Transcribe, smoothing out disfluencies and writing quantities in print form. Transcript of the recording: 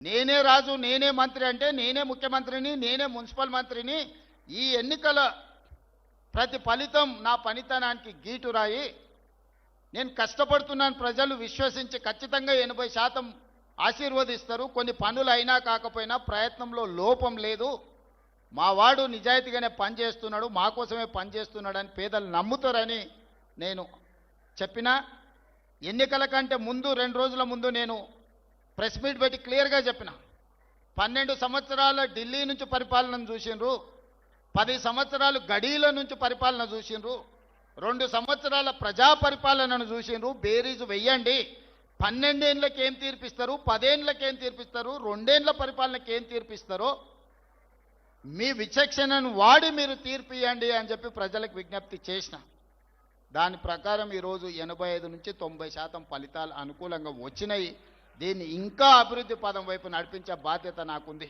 నేనే రాజు నేనే మంత్రి అంటే నేనే ముఖ్యమంత్రిని, నేనే మున్సిపల్ మంత్రిని. ఈ ఎన్నికల ప్రతి ఫలితం నా పనితనానికి గీటురాయి. నేను కష్టపడుతున్నాను, ప్రజలు విశ్వసించి ఖచ్చితంగా 80% ఆశీర్వదిస్తారు. కొన్ని పనులు అయినా కాకపోయినా ప్రయత్నంలో లోపం లేదు. మా వాడు నిజాయితీగానే పనిచేస్తున్నాడు, మా కోసమే పనిచేస్తున్నాడని పేదలు నమ్ముతారని నేను చెప్పిన. ఎన్నికల కంటే ముందు 2 రోజుల ముందు నేను ప్రెస్ మీట్ పెట్టి క్లియర్గా చెప్పిన. 12 సంవత్సరాల ఢిల్లీ నుంచి పరిపాలనను చూసిండ్రు, 10 సంవత్సరాలు గడీల నుంచి పరిపాలన చూసిండ్రు, 2 సంవత్సరాల ప్రజా పరిపాలనను చూసిండ్రు. బేరీజు వెయ్యండి. 12 ఏళ్ళకి ఏం తీర్పిస్తారు, 10 ఏళ్ళకి ఏం తీర్పిస్తారు, 2 ఏళ్ళ పరిపాలనకి ఏం తీర్పిస్తారో మీ విచక్షణను వాడి మీరు తీర్పు ఇవ్వండి అని చెప్పి ప్రజలకు విజ్ఞప్తి చేసిన. దాని ప్రకారం ఈరోజు 85 నుంచి 90% ఫలితాలు అనుకూలంగా వచ్చినాయి. దీన్ని ఇంకా అభివృద్ధి పదం వైపు నడిపించే బాధ్యత నాకుంది.